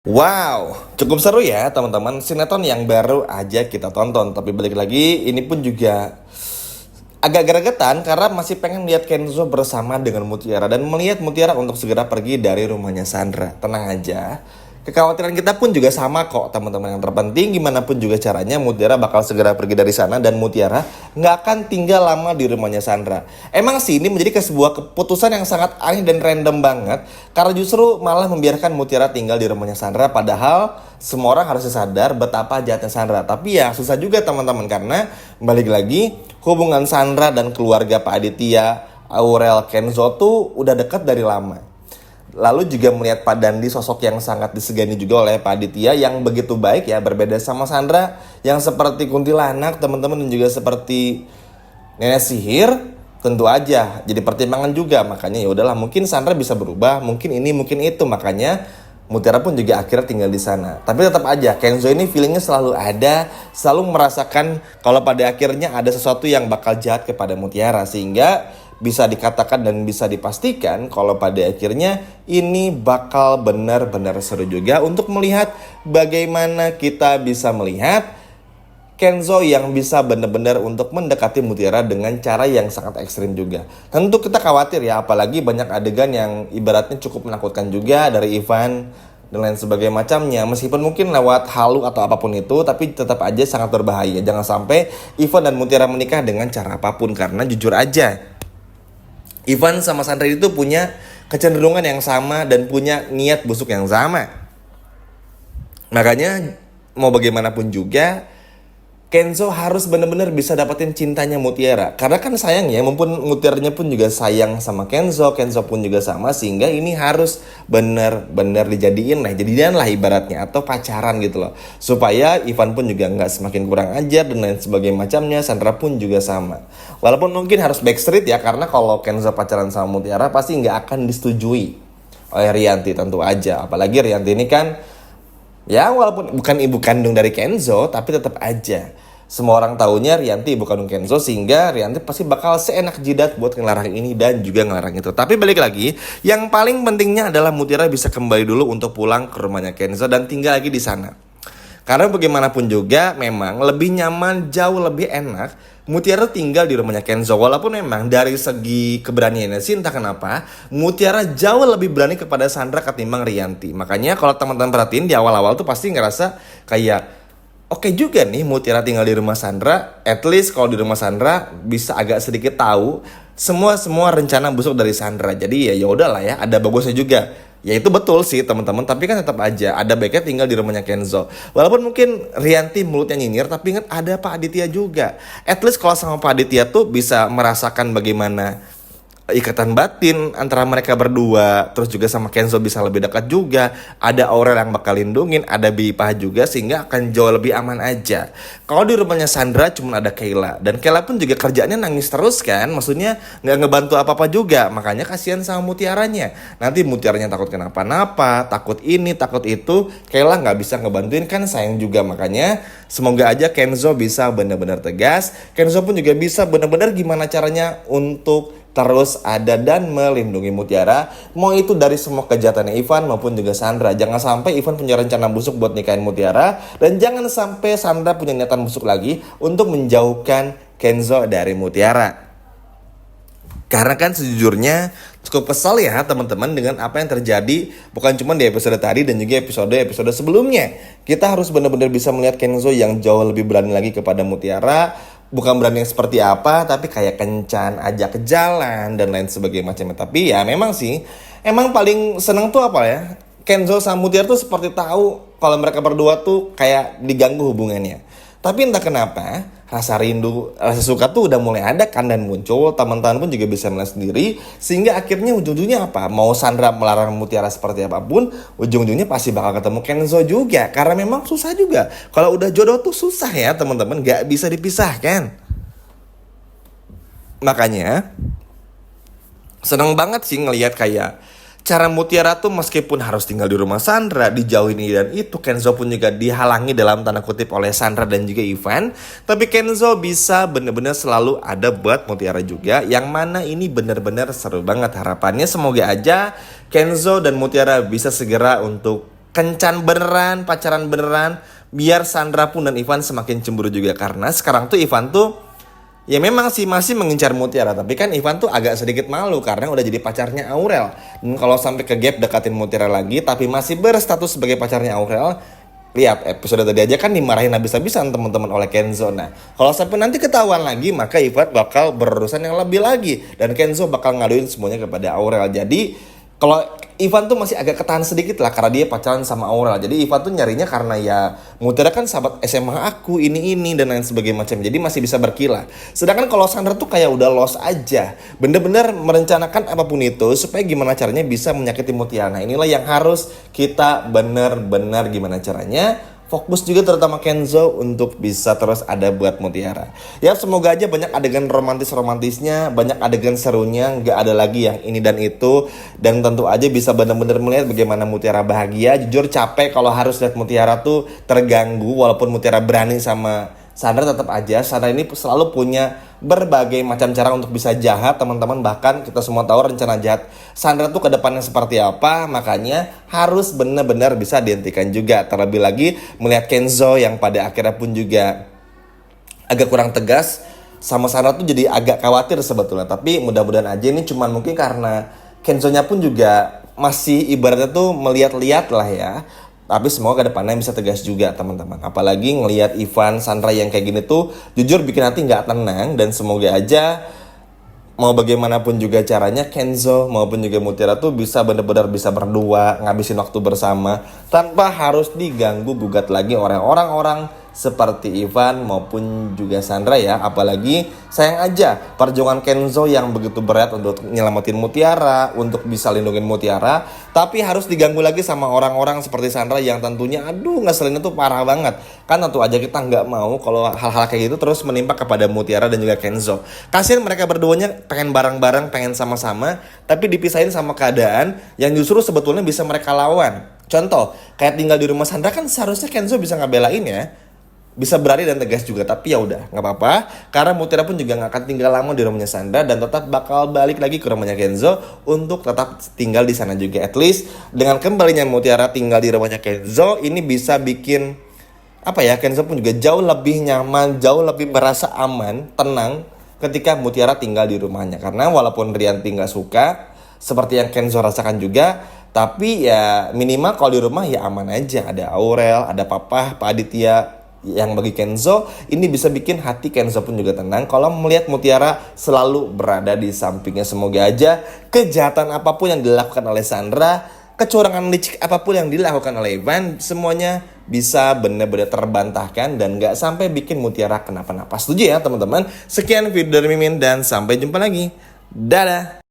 Wow, cukup seru ya teman-teman. Sinetron yang baru aja kita tonton. Tapi balik lagi, ini pun juga agak gregetan karena masih pengen lihat Kenzo bersama dengan Mutiara dan melihat Mutiara untuk segera pergi dari rumahnya Sandra. Tenang aja. Kekhawatiran kita pun juga sama kok teman-teman. Yang terpenting gimana pun juga caranya Mutiara bakal segera pergi dari sana dan Mutiara nggak akan tinggal lama di rumahnya Sandra. Emang sih ini menjadi sebuah keputusan yang sangat aneh dan random banget karena justru malah membiarkan Mutiara tinggal di rumahnya Sandra padahal semua orang harus sadar betapa jahatnya Sandra. Tapi ya susah juga teman-teman karena balik lagi hubungan Sandra dan keluarga Pak Aditya, Aurel, Kenzo tuh udah dekat dari lama. Lalu juga melihat Pak Dandi sosok yang sangat disegani juga oleh Pak Aditya yang begitu baik ya, berbeda sama Sandra yang seperti kuntilanak teman-teman dan juga seperti nenek sihir. Tentu aja jadi pertimbangan juga, makanya ya udahlah mungkin Sandra bisa berubah, mungkin ini mungkin itu, makanya Mutiara pun juga akhirnya tinggal di sana. Tapi tetap aja Kenzo ini feelingnya selalu ada, selalu merasakan kalau pada akhirnya ada sesuatu yang bakal jahat kepada Mutiara, sehingga bisa dikatakan dan bisa dipastikan kalau pada akhirnya ini bakal benar-benar seru juga untuk melihat bagaimana kita bisa melihat Kenzo yang bisa benar-benar untuk mendekati Mutiara dengan cara yang sangat ekstrim juga. Tentu kita khawatir ya, apalagi banyak adegan yang ibaratnya cukup menakutkan juga dari Ivan dan lain sebagainya macamnya. Meskipun mungkin lewat halu atau apapun itu, tapi tetap aja sangat berbahaya. Jangan sampai Ivan dan Mutiara menikah dengan cara apapun, karena jujur aja Ivan sama Sandra itu punya kecenderungan yang sama dan punya niat busuk yang sama. Makanya mau bagaimanapun juga Kenzo harus benar-benar bisa dapetin cintanya Mutiara. Karena kan sayang ya, mumpun Mutiaranya pun juga sayang sama Kenzo, Kenzo pun juga sama, sehingga ini harus benar-benar dijadiin lah, jadian lah ibaratnya, atau pacaran gitu loh. Supaya Ivan pun juga nggak semakin kurang ajar dan lain sebagainya macamnya, Sandra pun juga sama. Walaupun mungkin harus backstreet ya, karena kalau Kenzo pacaran sama Mutiara pasti nggak akan disetujui oleh Rianti tentu aja. Apalagi Rianti ini kan ya walaupun bukan ibu kandung dari Kenzo, tapi tetap aja semua orang tahunya Rianti ibu kandung Kenzo, sehingga Rianti pasti bakal seenak jidat buat ngelarang ini dan juga ngelarang itu. Tapi balik lagi, yang paling pentingnya adalah Mutiara bisa kembali dulu untuk pulang ke rumahnya Kenzo dan tinggal lagi di sana. Karena bagaimanapun juga memang lebih nyaman, jauh lebih enak Mutiara tinggal di rumahnya Kenzo. Walaupun memang dari segi keberaniannya sih entah kenapa Mutiara jauh lebih berani kepada Sandra ketimbang Rianti. Makanya kalau teman-teman perhatiin di awal-awal tuh pasti ngerasa kayak oke juga nih Mutiara tinggal di rumah Sandra. At least kalau di rumah Sandra bisa agak sedikit tahu semua rencana busuk dari Sandra. Jadi ya udahlah ya, ada bagusnya juga. Ya itu betul sih teman-teman, tapi kan tetap aja ada baiknya tinggal di rumahnya Kenzo. Walaupun mungkin Rianti mulutnya nyinyir, tapi ingat ada Pak Aditya juga. At least kalau sama Pak Aditya tuh bisa merasakan bagaimana ikatan batin antara mereka berdua. Terus juga sama Kenzo bisa lebih dekat juga. Ada Aurel yang bakal lindungin, ada Bipah juga, sehingga akan jauh lebih aman aja. Kalau di rumahnya Sandra cuma ada Kayla, dan Kayla pun juga kerjanya nangis terus kan, maksudnya nggak ngebantu apa-apa juga. Makanya kasihan sama Mutiaranya, nanti Mutiaranya takut kenapa-napa, takut ini takut itu, Kayla nggak bisa ngebantuin kan, sayang juga. Makanya semoga aja Kenzo bisa benar-benar tegas, Kenzo pun juga bisa benar-benar gimana caranya untuk terus ada dan melindungi Mutiara, mau itu dari semua kejahatannya Ivan maupun juga Sandra. Jangan sampai Ivan punya rencana busuk buat nikahin Mutiara, dan jangan sampai Sandra punya niatan busuk lagi untuk menjauhkan Kenzo dari Mutiara. Karena kan sejujurnya cukup kesal ya teman-teman dengan apa yang terjadi, bukan cuma di episode tadi dan juga episode sebelumnya. Kita harus benar-benar bisa melihat Kenzo yang jauh lebih berani lagi kepada Mutiara. Bukan berani yang seperti apa, tapi kayak kencan, ajak ke jalan dan lain sebagainya macamnya. Tapi ya memang sih, emang paling seneng tuh apa ya, Kenzo sama Mutiara tuh seperti tahu kalau mereka berdua tuh kayak diganggu hubungannya. Tapi entah kenapa rasa rindu, rasa suka tuh udah mulai ada kan dan muncul. Teman-teman pun juga bisa melihat sendiri, sehingga akhirnya ujung-ujungnya apa? Mau Sandra melarang Mutiara seperti apapun, ujung-ujungnya pasti bakal ketemu Kenzo juga. Karena memang susah juga. Kalau udah jodoh tuh susah ya teman-teman, gak bisa dipisahkan. Makanya seneng banget sih ngelihat kayak cara Mutiara tuh meskipun harus tinggal di rumah Sandra, dijauhin ini dan itu, Kenzo pun juga dihalangi dalam tanda kutip oleh Sandra dan juga Ivan. Tapi Kenzo bisa bener-bener selalu ada buat Mutiara juga, yang mana ini bener-bener seru banget. Harapannya semoga aja Kenzo dan Mutiara bisa segera untuk kencan beneran, pacaran beneran, biar Sandra pun dan Ivan semakin cemburu juga. Karena sekarang tuh Ivan tuh ya memang sih masih mengincar Mutiara, tapi kan Ivan tuh agak sedikit malu karena udah jadi pacarnya Aurel. Dan kalau sampai ke gap deketin Mutiara lagi tapi masih berstatus sebagai pacarnya Aurel, lihat episode tadi aja kan dimarahin habis-habisan teman-teman oleh Kenzo. Nah, kalau sampai nanti ketahuan lagi, maka Ivan bakal berurusan yang lebih lagi dan Kenzo bakal ngaduin semuanya kepada Aurel. Jadi kalau Ivan tuh masih agak ketahan sedikit lah karena dia pacaran sama Aurel. Jadi Ivan tuh nyarinya karena ya Mutiara kan sahabat SMA aku, ini dan lain sebagainya macam. Jadi masih bisa berkilah. Sedangkan kalau Sandra tuh kayak udah lost aja. Bener-bener merencanakan apapun itu supaya gimana caranya bisa menyakiti Mutiara. Nah, inilah yang harus kita bener-bener gimana caranya fokus juga terutama Kenzo untuk bisa terus ada buat Mutiara. Ya semoga aja banyak adegan romantisnya, banyak adegan serunya, nggak ada lagi yang ini dan itu. Dan tentu aja bisa benar-benar melihat bagaimana Mutiara bahagia. Jujur capek kalau harus lihat Mutiara tuh terganggu, walaupun Mutiara berani sama Sandra, tetap aja Sandra ini selalu punya berbagai macam cara untuk bisa jahat teman-teman. Bahkan kita semua tahu rencana jahat Sandra tuh ke depannya seperti apa. Makanya harus benar-benar bisa dihentikan juga. Terlebih lagi melihat Kenzo yang pada akhirnya pun juga agak kurang tegas sama Sandra tuh jadi agak khawatir sebetulnya. Tapi mudah-mudahan aja ini cuman mungkin karena Kenzo-nya pun juga masih ibaratnya tuh melihat-lihat lah ya. Tapi semoga ke depannya bisa tegas juga teman-teman. Apalagi ngelihat Ivan, Sandra yang kayak gini tuh jujur bikin hati nggak tenang. Dan semoga aja mau bagaimanapun juga caranya Kenzo maupun juga Mutiara tuh bisa benar-benar bisa berdua ngabisin waktu bersama tanpa harus diganggu gugat lagi orang-orang seperti Ivan maupun juga Sandra ya. Apalagi sayang aja perjuangan Kenzo yang begitu berat untuk nyelamatin Mutiara, untuk bisa lindungin Mutiara, tapi harus diganggu lagi sama orang-orang seperti Sandra yang tentunya aduh ngeselinnya tuh parah banget. Kan tentu aja kita nggak mau kalau hal-hal kayak gitu terus menimpa kepada Mutiara dan juga Kenzo. Kasian mereka berduanya pengen bareng-bareng, pengen sama-sama, tapi dipisahin sama keadaan yang justru sebetulnya bisa mereka lawan. Contoh, kayak tinggal di rumah Sandra kan seharusnya Kenzo bisa ngebelain ya, bisa berani dan tegas juga. Tapi ya udah nggak apa-apa karena Mutiara pun juga nggak akan tinggal lama di rumahnya Sandra dan tetap bakal balik lagi ke rumahnya Kenzo untuk tetap tinggal di sana juga. At least dengan kembalinya Mutiara tinggal di rumahnya Kenzo ini bisa bikin apa ya, Kenzo pun juga jauh lebih nyaman, jauh lebih merasa aman, tenang ketika Mutiara tinggal di rumahnya. Karena walaupun Rianti nggak suka seperti yang Kenzo rasakan juga, tapi ya minimal kalau di rumah ya aman aja. Ada Aurel, ada Papa, Pak Aditya, yang bagi Kenzo ini bisa bikin hati Kenzo pun juga tenang kalau melihat Mutiara selalu berada di sampingnya. Semoga aja kejahatan apapun yang dilakukan oleh Sandra, kecurangan licik apapun yang dilakukan oleh Ivan, semuanya bisa benar-benar terbantahkan dan gak sampai bikin Mutiara kenapa-napa. Setuju ya teman-teman? Sekian video dari Mimin dan sampai jumpa lagi. Dadah!